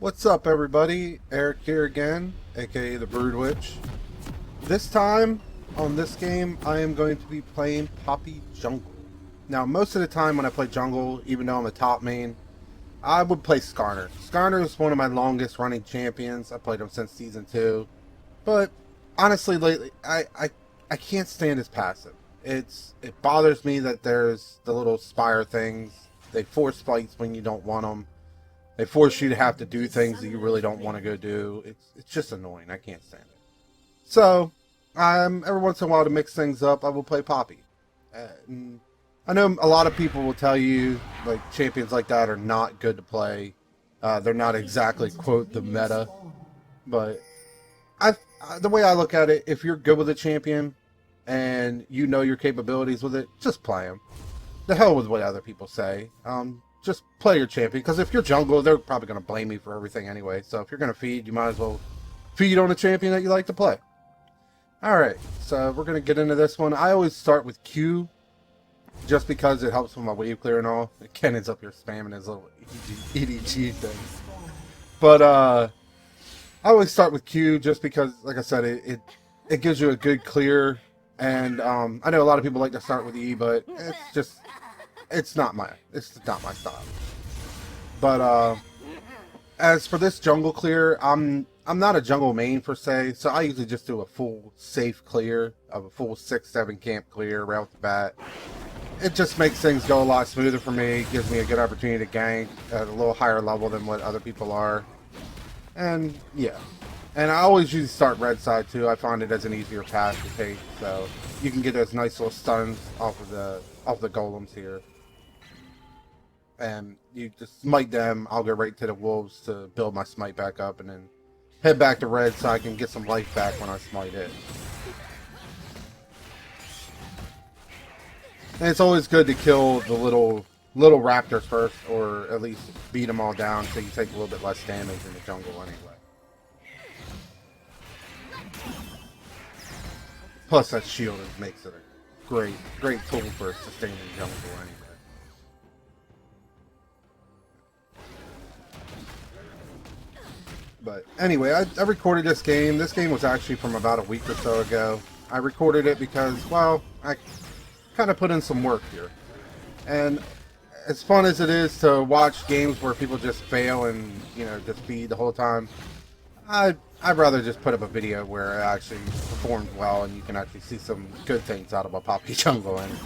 What's up, everybody? Eric here again, aka the Brood Witch. This time, on this game, I am going to be playing Poppy Jungle. Now, most of the time when I play Jungle, even though I'm a top main, I would play Skarner. Skarner is one of my longest running champions. I played him since Season 2. But, honestly, lately, I can't stand his passive. It bothers me that there's the little spire things. They force fights when you don't want them. They force you to have to do things that you really don't want to go do. It's just annoying. I can't stand it. So, every once in a while to mix things up, I will play Poppy. I know a lot of people will tell you, like, champions like that are not good to play. They're not exactly, quote, the meta. But the way I look at it, if you're good with a champion and you know your capabilities with it, just play him. The hell with what other people say. Just play your champion, because if you're jungle, they're probably going to blame me for everything anyway. So if you're going to feed, you might as well feed on a champion that you like to play. Alright, so we're going to get into this one. I always start with Q, just because it helps with my wave clear and all. Ken ends up here spamming his little EDG thing. But I always start with Q, just because, like I said, it gives you a good clear. And I know a lot of people like to start with E, but it's not my style. But as for this jungle clear, I'm not a jungle main per se, so I usually just do a full safe clear of a full 6-7 camp clear right off the bat. It just makes things go a lot smoother for me. Gives me a good opportunity to gank at a little higher level than what other people are. And yeah. And I always usually start red side too. I find it as an easier path to take, so you can get those nice little stuns off of the golems here. And you just smite them. I'll go right to the wolves to build my smite back up, and then head back to red so I can get some life back when I smite it. And it's always good to kill the little raptors first, or at least beat them all down so you take a little bit less damage in the jungle anyway. Plus that shield makes it a great tool for sustaining jungle anyway. But anyway, I recorded this game. This game was actually from about a week or so ago. I recorded it because, well, I kind of put in some work here. And as fun as it is to watch games where people just fail and, you know, just feed the whole time, I'd rather just put up a video where it actually performed well and you can actually see some good things out of a Poppy jungle anyway.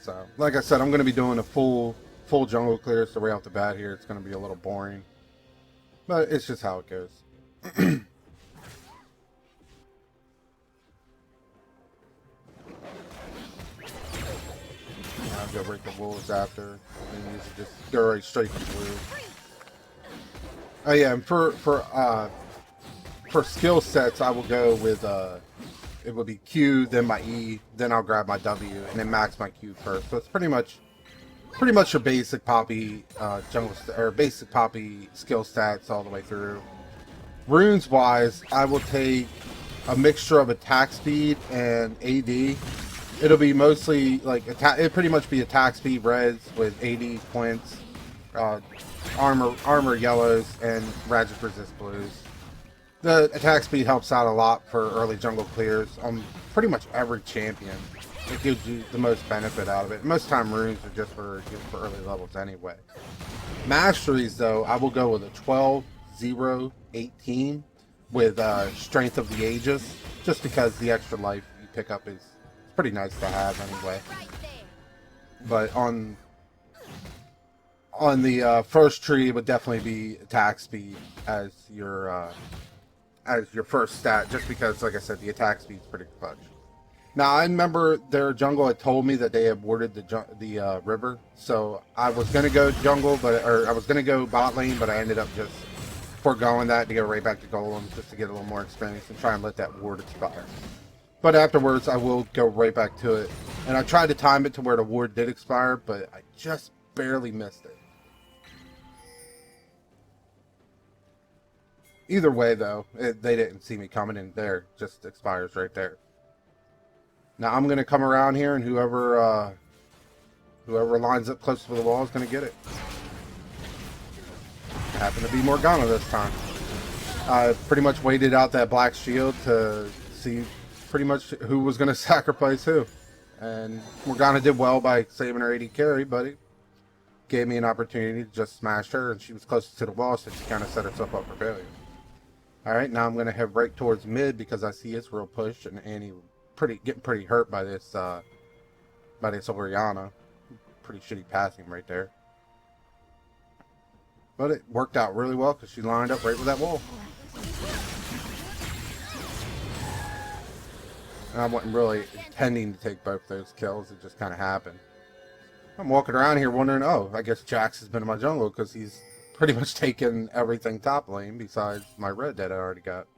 So, like I said, I'm going to be doing a full jungle clear, so right off the bat here it's going to be a little boring. But it's just how it goes. I'll go right the wolves after, and usually just go right straight to blue. Oh yeah, and for skill sets, I will go with it would be Q, then my E, then I'll grab my W, and then max my Q first. So it's pretty much your basic Poppy basic Poppy skill stats all the way through. Runes wise, I will take a mixture of attack speed and AD. It'll be mostly like it'd pretty much be attack speed reds with AD points, armor yellows, and magic resist blues. The attack speed helps out a lot for early jungle clears on pretty much every champion. It gives you the most benefit out of it. Most time runes are just for early levels anyway. Masteries though, I will go with a 12, 0, 18 with Strength of the Aegis, just because the extra life you pick up is pretty nice to have anyway. But on the first tree, it would definitely be attack speed as your first stat, just because, like I said, the attack speed is pretty clutch. Now, I remember their jungle had told me that they had warded the river, so I was gonna go jungle, I was gonna go bot lane, but I ended up just foregoing that to go right back to golem, just to get a little more experience and try and let that ward expire. But afterwards, I will go right back to it, and I tried to time it to where the ward did expire, but I just barely missed it. Either way, though, they didn't see me coming in there; just expires right there. Now I'm going to come around here, and whoever lines up close to the wall is going to get it. Happened to be Morgana this time. I pretty much waited out that black shield to see pretty much who was going to sacrifice who. And Morgana did well by saving her AD carry, but it gave me an opportunity to just smash her, and she was closest to the wall, so she kind of set herself up for failure. Alright, now I'm going to head right towards mid because I see Israel push, and Annie getting pretty hurt by this Orianna. Pretty shitty passing right there. But it worked out really well because she lined up right with that wall. And I wasn't really intending to take both those kills, it just kind of happened. I'm walking around here wondering, oh, I guess Jax has been in my jungle because he's pretty much taken everything top lane besides my red that I already got.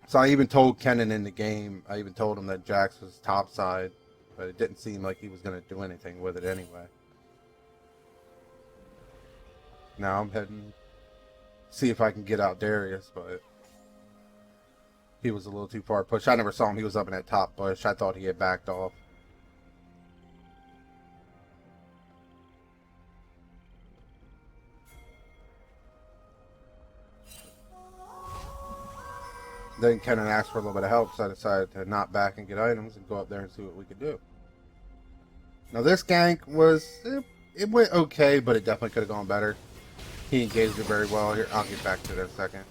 So I even told Kennen in the game, I even told him that Jax was top side, but it didn't seem like he was going to do anything with it anyway. Now I'm heading see if I can get out Darius, but he was a little too far pushed. I never saw him. He was up in that top bush. I thought he had backed off. Then Kennen asked for a little bit of help, so I decided to not back and get items and go up there and see what we could do. Now this gank was, it went okay, but it definitely could have gone better. He engaged it very well. Here, I'll get back to that in a second.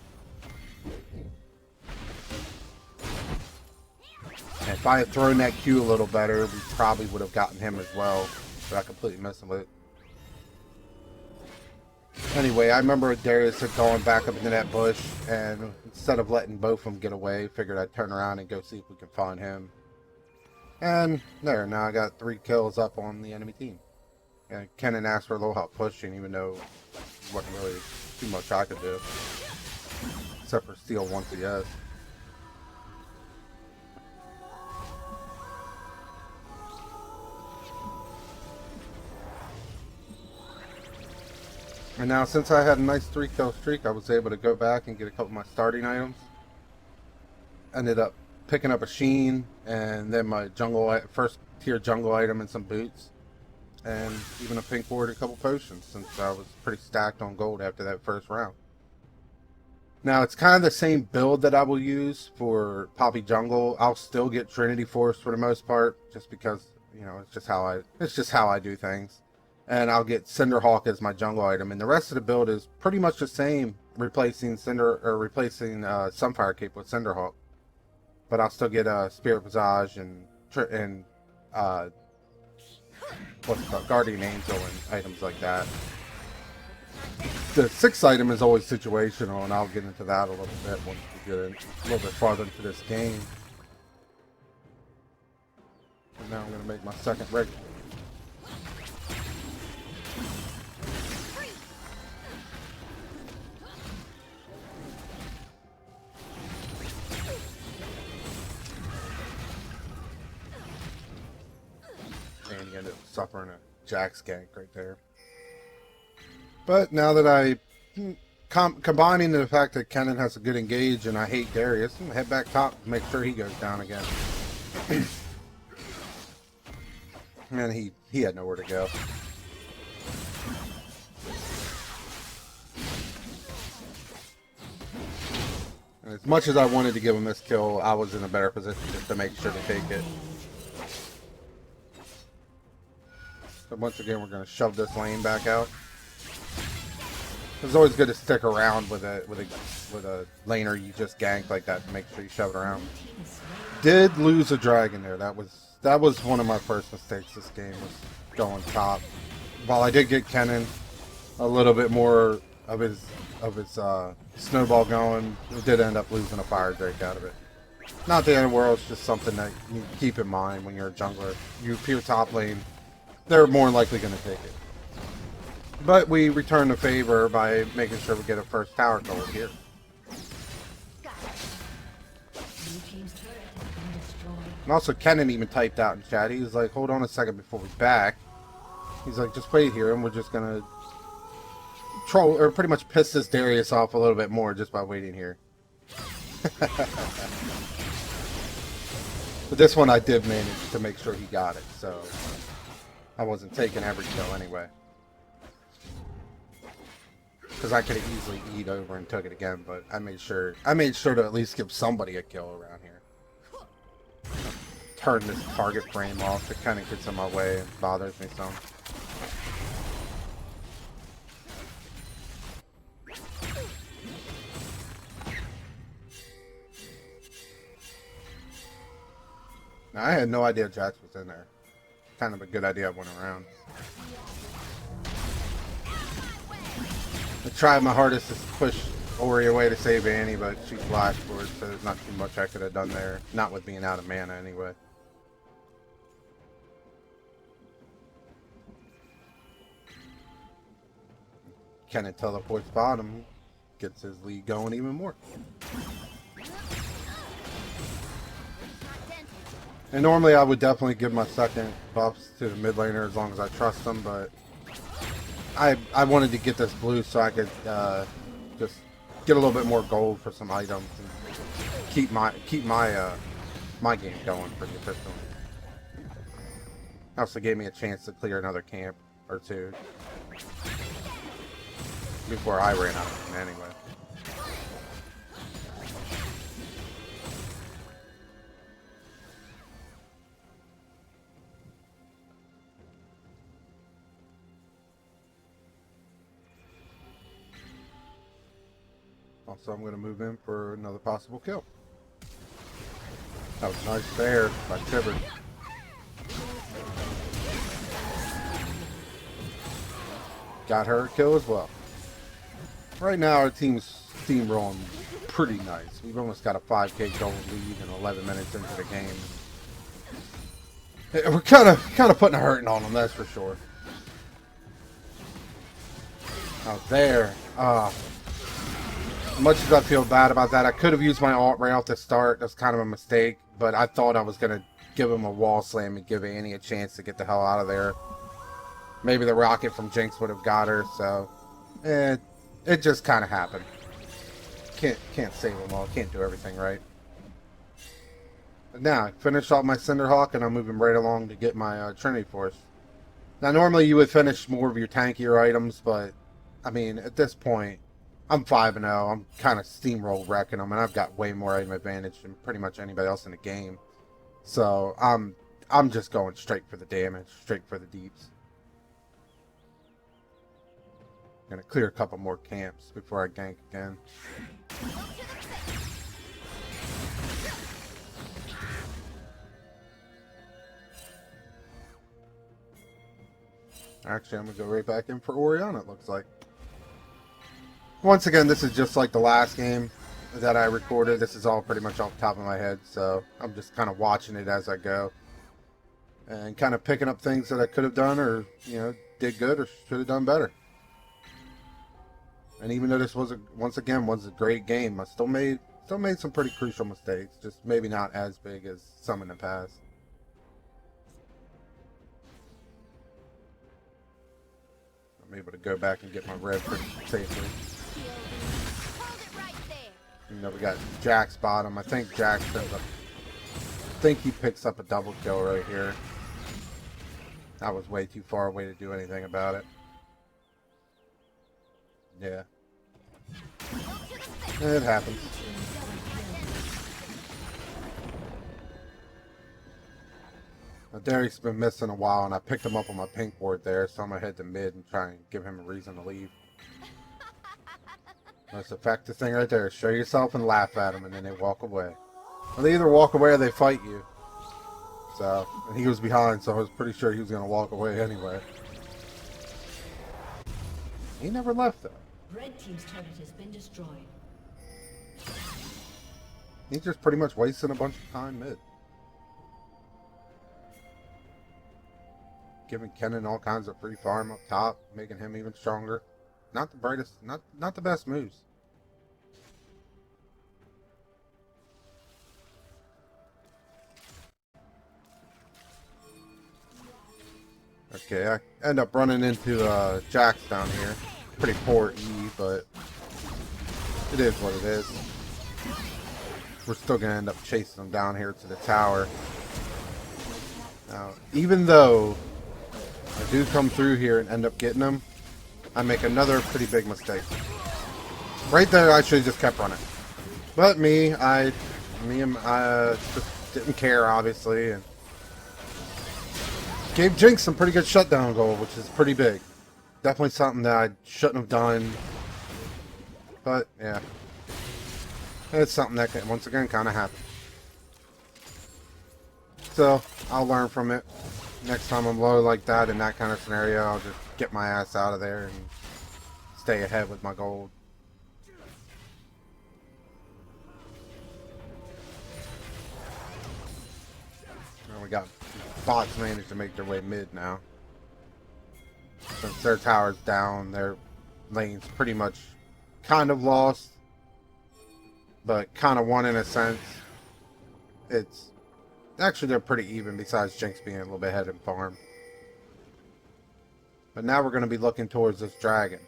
And if I had thrown that Q a little better, we probably would have gotten him as well. But I completely missed him with it. Anyway, I remember Darius had gone back up into that bush, and instead of letting both of them get away, figured I'd turn around and go see if we can find him. And there, now I got 3 kills up on the enemy team. And Kennen asked for a little help pushing, even though there wasn't really too much I could do. Except for steal 1 CS. And now, since I had a nice 3-kill streak, I was able to go back and get a couple of my starting items. Ended up picking up a Sheen, and then my first tier jungle item and some boots. And even a pink ward and a couple potions, since I was pretty stacked on gold after that first round. Now, it's kind of the same build that I will use for Poppy Jungle. I'll still get Trinity Force for the most part, just because, you know, it's just how I do things. And I'll get Cinderhawk as my jungle item, and the rest of the build is pretty much the same, replacing Sunfire Cape with Cinderhawk. But I'll still get Spirit Visage and what's it called, Guardian Angel and items like that. The 6th item is always situational, and I'll get into that a little bit once we get in, a little bit farther into this game. And now I'm going to make my second regular. And he ended up suffering a Jax gank right there. But now that I combining the fact that Kennen has a good engage and I hate Darius, I'm gonna head back top and make sure he goes down again. And he had nowhere to go. And as much as I wanted to give him this kill, I was in a better position just to make sure to take it. So once again, we're going to shove this lane back out. It's always good to stick around with a laner you just ganked like that to make sure you shove it around. Did lose a dragon there. That was one of my first mistakes this game, was going top. While I did get Kennen a little bit more of his snowball going, we did end up losing a fire drake out of it. Not the end of the world, it's just something that you keep in mind when you're a jungler. You appear top lane, they're more likely going to take it. But we return the favor by making sure we get a first tower gold here. And also Kennen even typed out in chat, he was like, hold on a second before we back. He's like, just wait here and we're just going to troll, or pretty much piss this Darius off a little bit more just by waiting here. But this one I did manage to make sure he got it, so I wasn't taking every kill anyway. because I could have easily eat over and took it again, but I made sure to at least give somebody a kill around here. Turn this target frame off. It kind of gets in my way and bothers me some. Now, I had no idea Jax was in there. Kind of a good idea I went around. I tried my hardest to push Ori away to save Annie, but she flashed for it, so there's not too much I could have done there. Not with being out of mana anyway. Kenna teleports bottom, gets his lead going even more. And normally I would definitely give my second buffs to the mid laner as long as I trust them, but I wanted to get this blue so I could just get a little bit more gold for some items and keep my game going pretty efficiently. Also gave me a chance to clear another camp or two before I ran out of them anyway. Also, I'm going to move in for another possible kill. That was nice there by Cinder. Got her a kill as well. Right now, our team's steamrolling pretty nice. We've almost got a 5k gold lead in 11 minutes into the game. We're kind of putting a hurting on them, that's for sure. Out there. As much as I feel bad about that, I could have used my alt right off the start. That's kind of a mistake, but I thought I was going to give him a wall slam and give Annie a chance to get the hell out of there. Maybe the rocket from Jinx would have got her, so it just kind of happened. Can't save them all. Can't do everything right. But now, I finished off my Cinderhawk, and I'm moving right along to get my Trinity Force. Now, normally you would finish more of your tankier items, but, I mean, at this point, I'm 5-0. I'm kind of steamroll wrecking them, and I've got way more item advantage than pretty much anybody else in the game. So I'm just going straight for the damage, straight for the deeps. Gonna clear a couple more camps before I gank again. Actually, I'm gonna go right back in for Oriana, it looks like. Once again, this is just like the last game that I recorded. This is all pretty much off the top of my head, so I'm just kind of watching it as I go. And kind of picking up things that I could have done or, you know, did good or should have done better. And even though this was, once again, was a great game, I still made some pretty crucial mistakes. Just maybe not as big as some in the past. I'm able to go back and get my red pretty safely. You know, we got Jax bottom. I think Jax ends up. I think he picks up a double kill right here. I was way too far away to do anything about it. Yeah. It happens. Now, Derek's been missing a while, and I picked him up on my pink board there, so I'm going to head to mid and try and give him a reason to leave. Most effective thing right there. Show yourself and laugh at them, and then they walk away. Well, they either walk away or they fight you. So, and he was behind, so I was pretty sure he was going to walk away anyway. He never left, though. Red team's turret has been destroyed. He's just pretty much wasting a bunch of time mid. Giving Kennen all kinds of free farm up top, making him even stronger. Not the brightest, not the best moves. Okay, I end up running into Jax down here. Pretty poor E, but it is what it is. We're still going to end up chasing them down here to the tower. Now, even though I do come through here and end up getting them, I make another pretty big mistake. Right there, I should have just kept running. But I just didn't care, obviously, and gave Jinx some pretty good shutdown goal, which is pretty big. Definitely something that I shouldn't have done. But, yeah. It's something that, can, once again, kind of happened. So, I'll learn from it. Next time I'm low like that, in that kind of scenario, I'll just get my ass out of there and stay ahead with my gold. And we got bots managed to make their way mid now. Since their tower's down, their lane's pretty much kind of lost, but kind of won in a sense. It's actually, they're pretty even, besides Jinx being a little bit ahead in farm. But now we're going to be looking towards this dragon,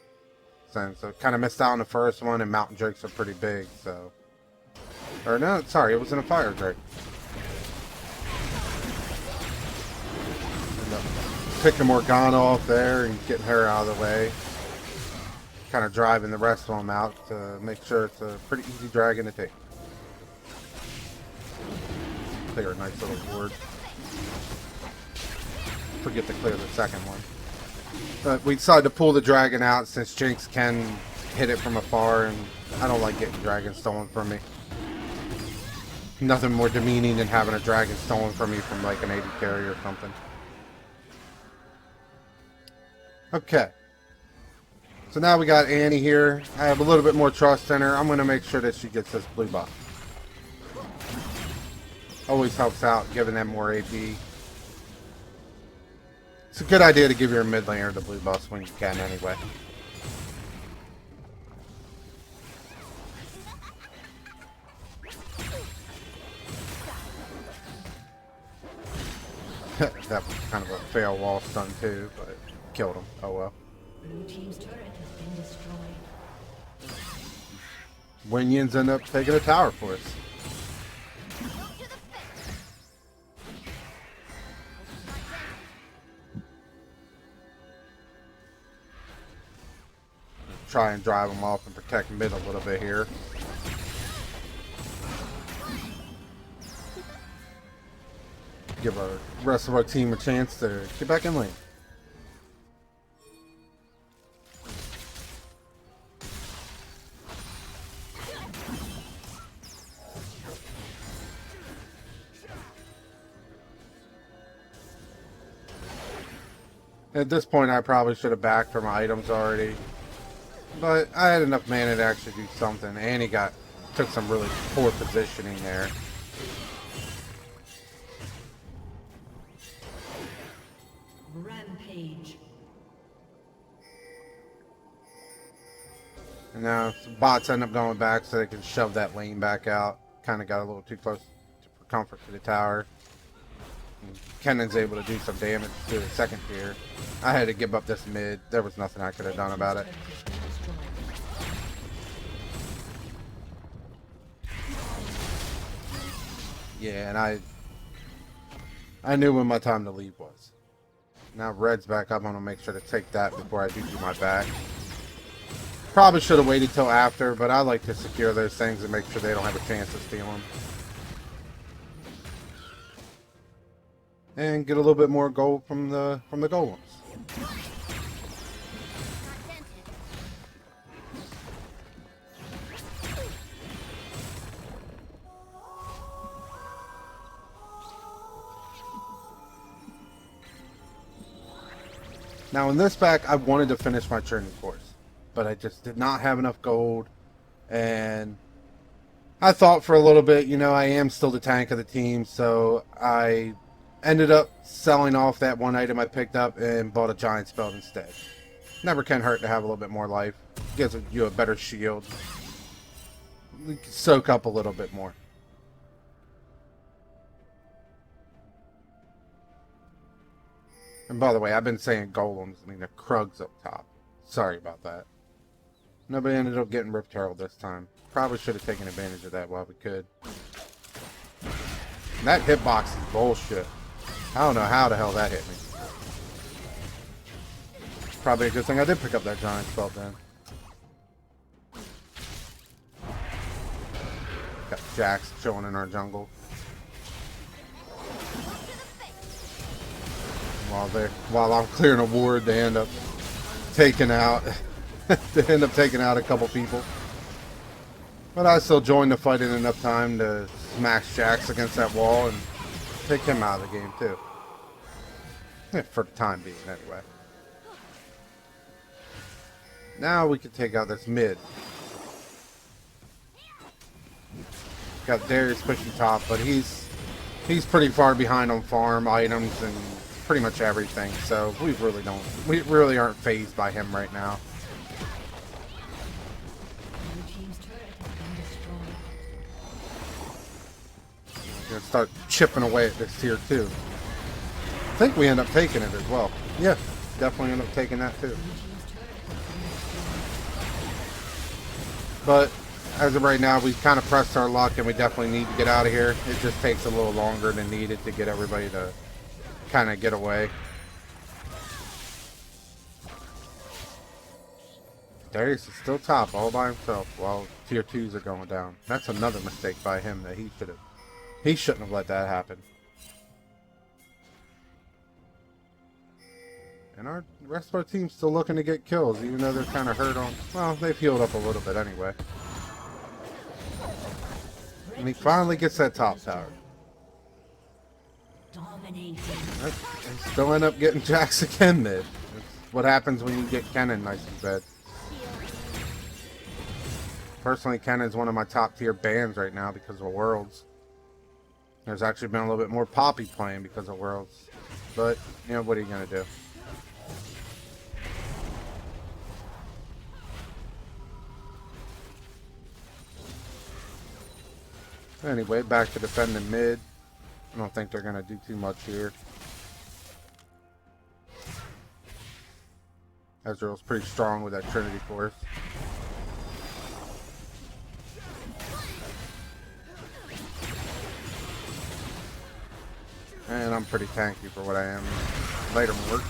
since I kind of missed out on the first one, and mountain drakes are pretty big, so... Or no, sorry, it was in a fire drake. End up picking Morgana off there and getting her out of the way. Kind of driving the rest of them out to make sure it's a pretty easy dragon to take. Clear a nice little ward. Forget to clear the second one. But we decided to pull the dragon out since Jinx can hit it from afar, and I don't like getting dragons stolen from me. Nothing more demeaning than having a dragon stolen from me from like an AD carry or something. Okay. So now we got Annie here. I have a little bit more trust in her. I'm going to make sure that she gets this blue buff. Always helps out, giving them more AP. It's a good idea to give your mid laner the blue buffs when you can anyway. That was kind of a fail wall stun too, but killed him. Oh well. Blue team's turret has been destroyed. Winions end up taking a tower for us. Try and drive them off and protect mid a little bit here. Give our rest of our team a chance to get back in lane. At this point, I probably should have backed for my items already. But I had enough mana to actually do something. And he took some really poor positioning there. Rampage. And now the bots end up going back so they can shove that lane back out. Kind of got a little too close for comfort to the tower. And Kennan's able to do some damage to the second tier. I had to give up this mid. There was nothing I could have done about it. Yeah, and I knew when my time to leave was. Now red's back up. I'm gonna make sure to take that before I do my back. Probably should have waited till after, but I like to secure those things and make sure they don't have a chance to steal them. And get a little bit more gold from the golems. Now in this pack, I wanted to finish my training course, but I just did not have enough gold, and I thought for a little bit, you know, I am still the tank of the team, so I ended up selling off that one item I picked up and bought a giant spell instead. Never can hurt to have a little bit more life. Gives you a better shield. You can soak up a little bit more. And by the way, I've been saying golems, I mean the Krugs up top. Sorry about that. Nobody ended up getting Rift Herald this time. Probably should have taken advantage of that while we could. And that hitbox is bullshit. I don't know how the hell that hit me. Probably a good thing I did pick up that giant spell then. jacks chilling in our jungle. While I'm clearing a ward, they end up taking out a couple people. But I still joined the fight in enough time to smash jacks against that wall and take him out of the game too. Yeah, for the time being, anyway. Now we can take out this mid. Got Darius pushing top, but he's pretty far behind on farm items and pretty much everything. So we really aren't fazed by him right now. Blue team's turret has been destroyed. Gonna start chipping away at this tier 2. I think we end up taking it as well. Yeah, definitely end up taking that too. But as of right now, we kind of pressed our luck and we definitely need to get out of here. It just takes a little longer than needed to get everybody to kind of get away. Darius is still top all by himself while tier 2s are going down. That's another mistake by him that he shouldn't have let that happen. And the rest of our team's still looking to get kills, even though they're kind of hurt on... Well, they've healed up a little bit anyway. And he finally gets that top tower. Dominating. And still end up getting jacks again mid. That's what happens when you get Kennen nice and bad. Personally, Kennen's one of my top tier bans right now because of Worlds. There's actually been a little bit more Poppy playing because of Worlds. But, you know, what are you going to do? Anyway, back to defending mid. I don't think they're going to do too much here. Ezreal's pretty strong with that Trinity Force. And I'm pretty tanky for what I am. Later work.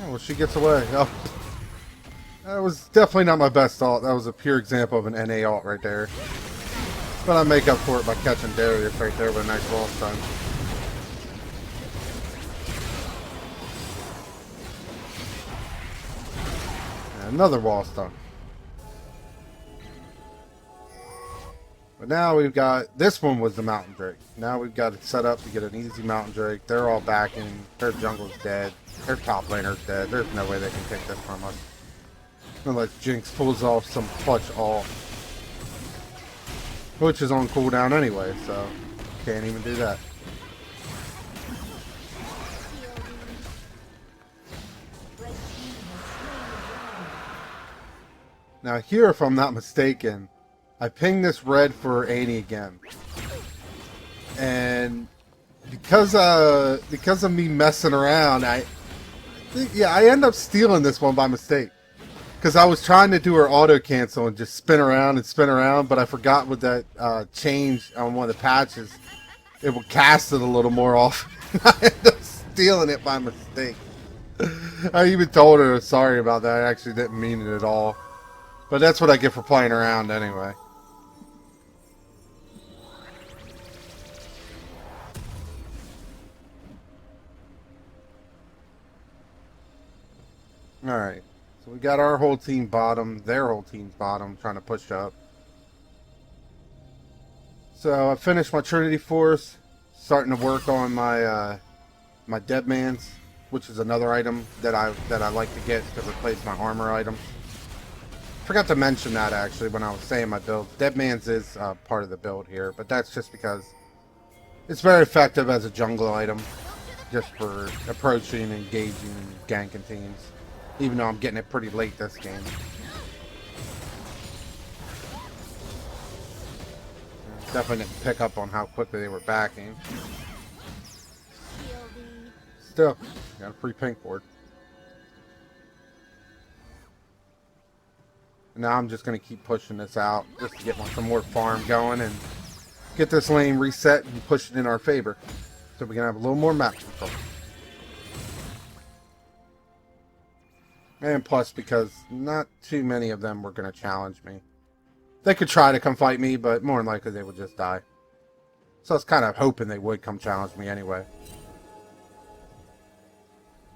Oh, well, she gets away. Oh. That was definitely not my best ult. That was a pure example of an NA ult right there. But I make up for it by catching Darius right there with a nice wall stun. And another wall stun. But now we've got... This one was the Mountain Drake. Now we've got it set up to get an easy Mountain Drake. They're all backing. Their jungle's dead. Their top laner's dead. There's no way they can take this from us. Unless Jinx pulls off some clutch ult. Which is on cooldown anyway, so can't even do that. Now here, if I'm not mistaken, I pinged this red for Annie again. And because of me messing around, I end up stealing this one by mistake. Because I was trying to do her auto cancel and just spin around, but I forgot with that change on one of the patches, it would cast it a little more often. I ended up stealing it by mistake. I even told her sorry about that. I actually didn't mean it at all. But that's what I get for playing around anyway. Alright. So we got our whole team bottom, their whole team's bottom, trying to push up. So I finished my Trinity Force, starting to work on my my Deadmans, which is another item that I like to get to replace my armor items. Forgot to mention that actually when I was saying my build. Deadmans is part of the build here, but that's just because it's very effective as a jungle item, just for approaching, engaging, and ganking teams. Even though I'm getting it pretty late this game. Definitely didn't pick up on how quickly they were backing. Still, got a free pink board. Now I'm just going to keep pushing this out just to get some more farm going and get this lane reset and push it in our favor. So we can have a little more map control. And plus, because not too many of them were going to challenge me. They could try to come fight me, but more than likely they would just die. So I was kind of hoping they would come challenge me anyway.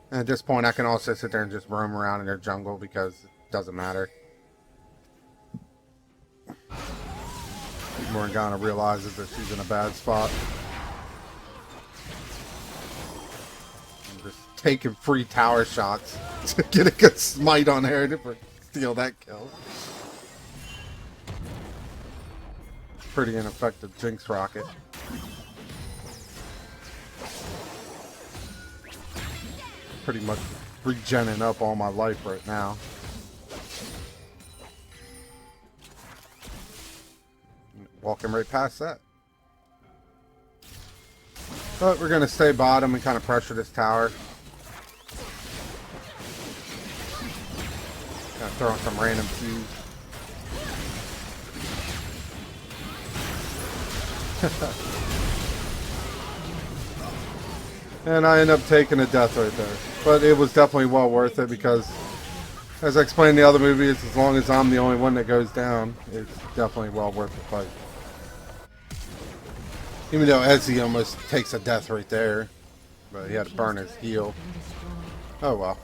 And at this point, I can also sit there and just roam around in their jungle because it doesn't matter. Morgana realizes that she's in a bad spot. I'm just taking free tower shots to get a good smite on her to steal that kill. Pretty ineffective Jinx rocket. Pretty much regenning up all my life right now. Walking right past that. But we're going to stay bottom and kind of pressure this tower. Kind of throwing some random Qs. And I end up taking a death right there. But it was definitely well worth it because, as I explained in the other movies, as long as I'm the only one that goes down, it's definitely well worth the fight. Even though Ezzy almost takes a death right there. But he had to burn his heal. Oh well.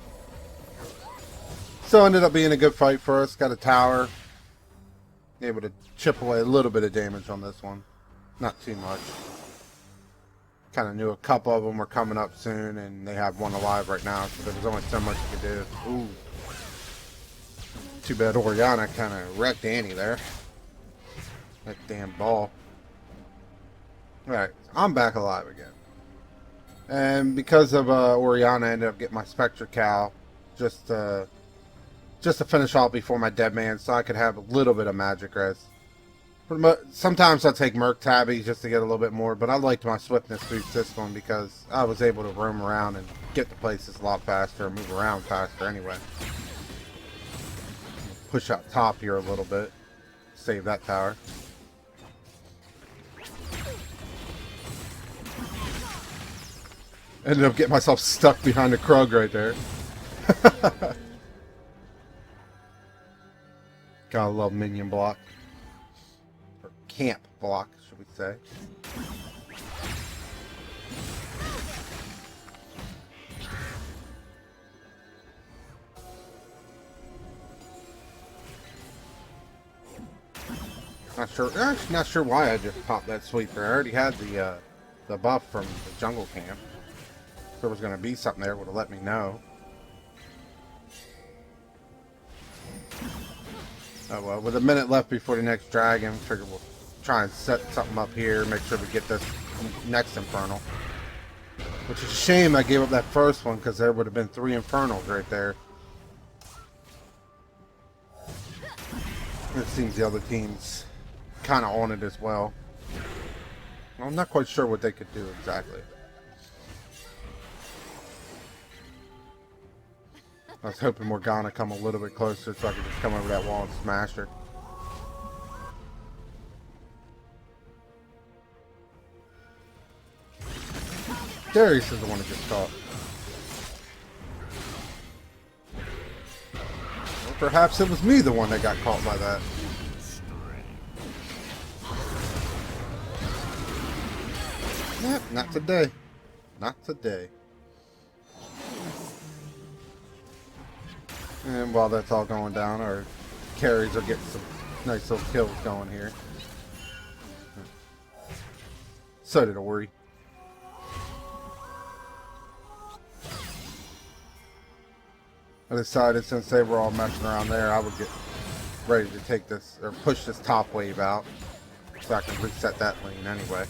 So it ended up being a good fight for us. Got a tower. Able to chip away a little bit of damage on this one. Not too much. Kind of knew a couple of them were coming up soon, and they have one alive right now, so there was only so much you could do. Ooh. Too bad Orianna kind of wrecked Annie there. That damn ball. Alright, I'm back alive again. And because of Orianna, I ended up getting my Spectre Cow just to finish off before my Deadmans, so I could have a little bit of magic res. Sometimes I take Merc Tabby just to get a little bit more, but I liked my swiftness boost this one because I was able to roam around and get to places a lot faster and move around faster anyway. Push out top here a little bit. Save that tower. Ended up getting myself stuck behind a Krug right there. Gotta love minion block. Camp block, should we say. Not sure why I just popped that sweeper. I already had the buff from the jungle camp. If there was going to be something there, it would have let me know. Oh well, with a minute left before the next dragon, figure we'll try and set something up here, make sure we get this next Infernal. Which is a shame I gave up that first one, because there would have been 3 Infernals right there. It seems the other team's kind of on it as well. I'm not quite sure what they could do exactly. I was hoping Morgana come a little bit closer so I could just come over that wall and smash her. Darius is the one that gets caught. Or perhaps it was me the one that got caught by that. Yep, not today. Not today. And while that's all going down, our carries are getting some nice little kills going here. So did Ori. I decided since they were all messing around there, I would get ready to take this, or push this top wave out, so I can reset that lane anyway.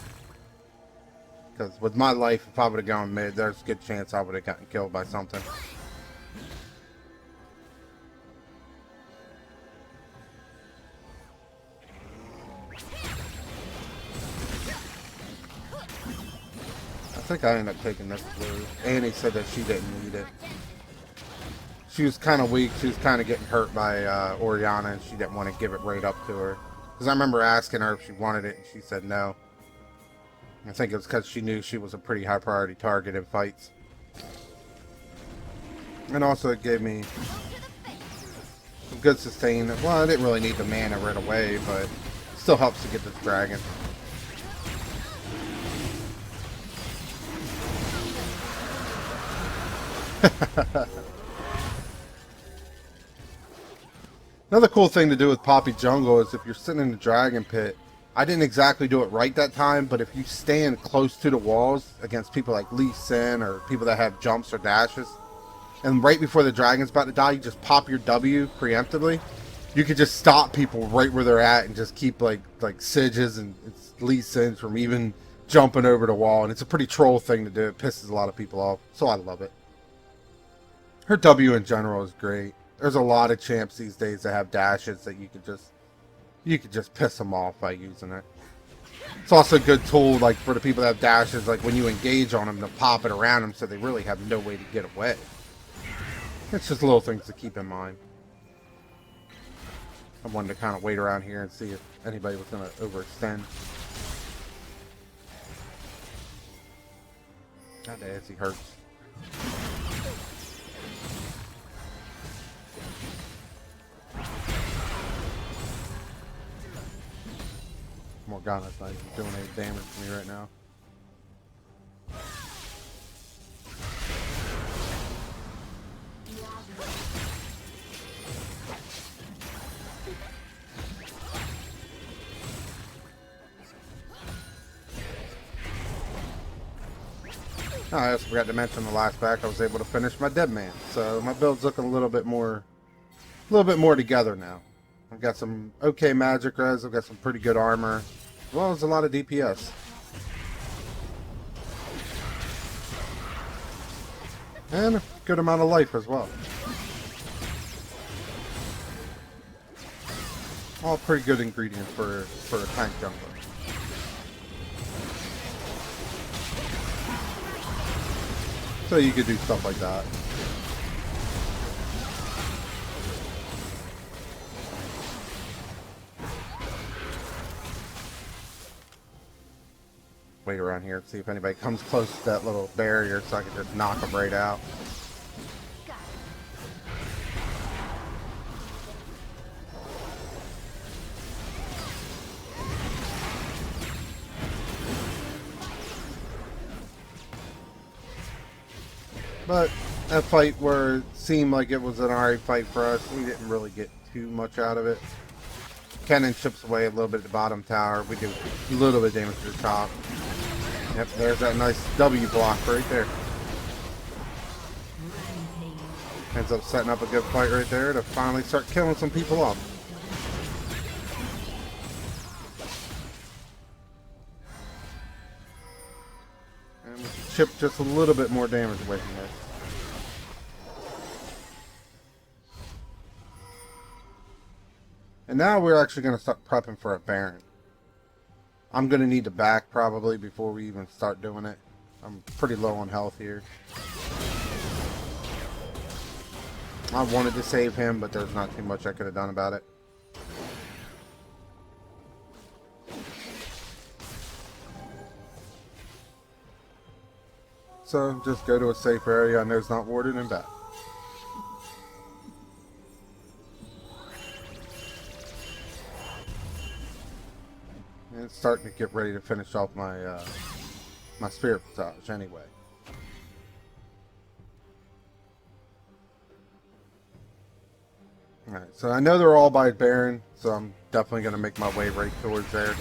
Because with my life, if I would have gone mid, there's a good chance I would have gotten killed by something. I think I ended up taking this blue. Annie said that she didn't need it. She was kind of weak. She was kind of getting hurt by Orianna, and she didn't want to give it right up to her. Because I remember asking her if she wanted it, and she said no. I think it was because she knew she was a pretty high priority target in fights. And also it gave me good sustain. Well, I didn't really need the mana right away, but still helps to get this dragon. Another cool thing to do with Poppy Jungle is if you're sitting in the dragon pit, I didn't exactly do it right that time, but if you stand close to the walls against people like Lee Sin or people that have jumps or dashes, and right before the dragon's about to die, you just pop your W preemptively, you could just stop people right where they're at and just keep like Siges and Lee Sins from even jumping over the wall. And it's a pretty troll thing to do. It pisses a lot of people off, so I love it. Her W in general is great. There's a lot of champs these days that have dashes that you could just piss them off by using it. It's also a good tool like for the people that have dashes, like when you engage on them, to pop it around them so they really have no way to get away. It's just little things to keep in mind. I wanted to kind of wait around here and see if anybody was going to overextend. God, damn, he hurts. Morgana's not even doing any damage to me right now. Oh, I also forgot to mention the last pack I was able to finish my Deadmans, so my build's looking a little bit more together now. I've got some okay magic res, I've got some pretty good armor, as well as a lot of DPS. And a good amount of life as well. All pretty good ingredients for a tank jungler. So you could do stuff like that. Wait around here and see if anybody comes close to that little barrier so I can just knock them right out. But that fight where it seemed like it was an alright fight for us, we didn't really get too much out of it. Cannon chips away a little bit at the bottom tower. We do a little bit of damage to the top. Yep, there's that nice W block right there. Ends up setting up a good fight right there to finally start killing some people off. And we can chip just a little bit more damage away from this. And now we're actually going to start prepping for a Baron. I'm going to need to back probably before we even start doing it. I'm pretty low on health here. I wanted to save him, but there's not too much I could have done about it. So just go to a safe area I know it's not warded and back. And it's starting to get ready to finish off my my Spirit Visage anyway. Alright, so I know they're all by Baron, so I'm definitely going to make my way right towards there.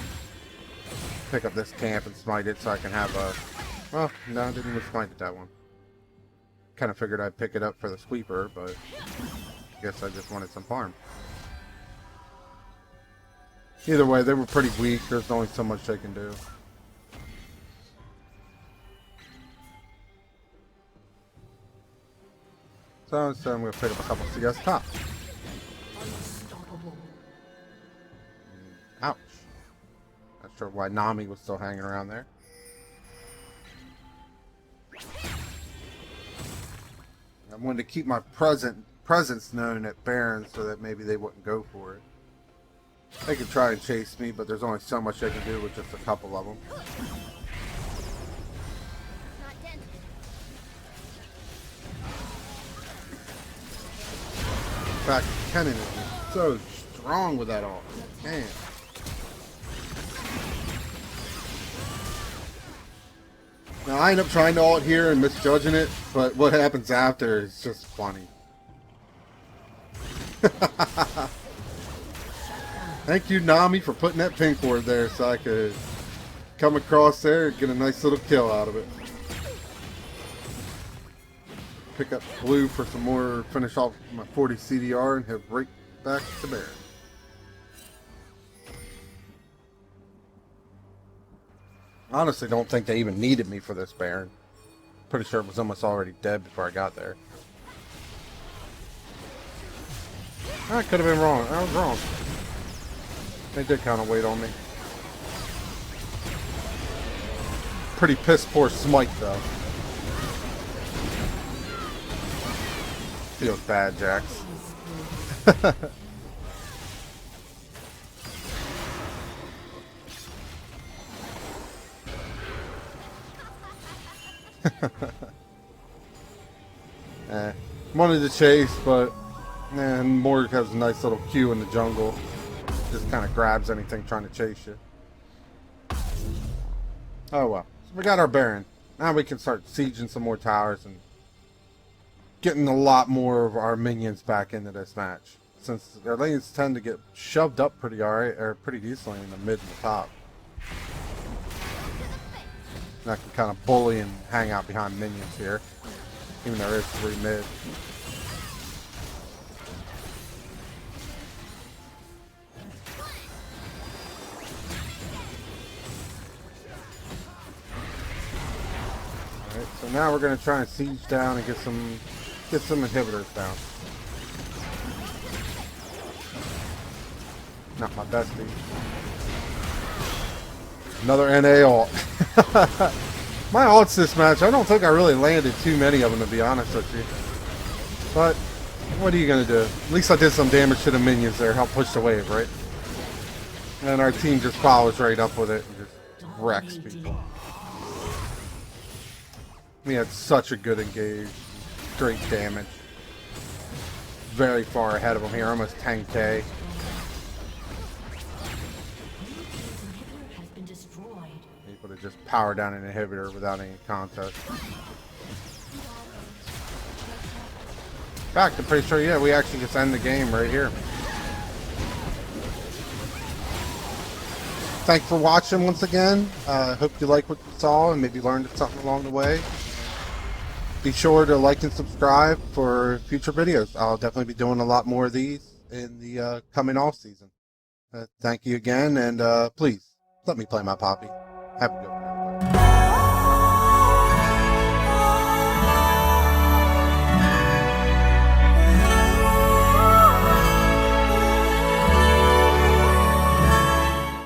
Pick up this camp and smite it so I can have a... Well, no, I didn't even smite it that one. Kind of figured I'd pick it up for the sweeper, but I guess I just wanted some farm. Either way, they were pretty weak. There's only so much they can do. So I'm going to pick up a couple CS top. Ouch. Not sure why Nami was still hanging around there. I wanted to keep my presence known at Baron so that maybe they wouldn't go for it. They could try and chase me, but there's only so much they can do with just a couple of them. In fact, Kennen is So strong with that ult. Man. Now I end up trying to ult here and misjudging it, but what happens after is just funny. Thank you, Nami, for putting that pink ward there so I could come across there and get a nice little kill out of it. Pick up blue for some more, finish off my 40 CDR and head right back to Baron. Honestly, don't think they even needed me for this Baron. Pretty sure it was almost already dead before I got there. I could have been wrong. I was wrong. They did kind of wait on me. Pretty piss poor smite though. Feels bad, Jax. Wanted to chase, but Morg has a nice little Q in the jungle. Just kind of grabs anything trying to chase you. Oh well. So we got our Baron. Now we can start sieging some more towers and getting a lot more of our minions back into this match. Since their lanes tend to get shoved up pretty alright, or pretty decently in the mid and the top. And I can kind of bully and hang out behind minions here. Even though there is 3 mid. Alright, so now we're going to try and siege down and get some inhibitors down. Not my bestie. Another NA ult. My ults this match, I don't think I really landed too many of them, to be honest with you. But, what are you going to do? At least I did some damage to the minions there, help push the wave, right? And our team just follows right up with it and just wrecks people. We had such a good engage. Great damage. Very far ahead of them here, almost 10k. Able to just power down an inhibitor without any contest. In fact, I'm pretty sure, yeah, we actually just end the game right here. Thanks for watching once again. Hope you like what you saw and maybe learned something along the way. Be sure to like and subscribe for future videos. I'll definitely be doing a lot more of these in the coming off season. Thank you again, and please let me play my Poppy. Have a good one.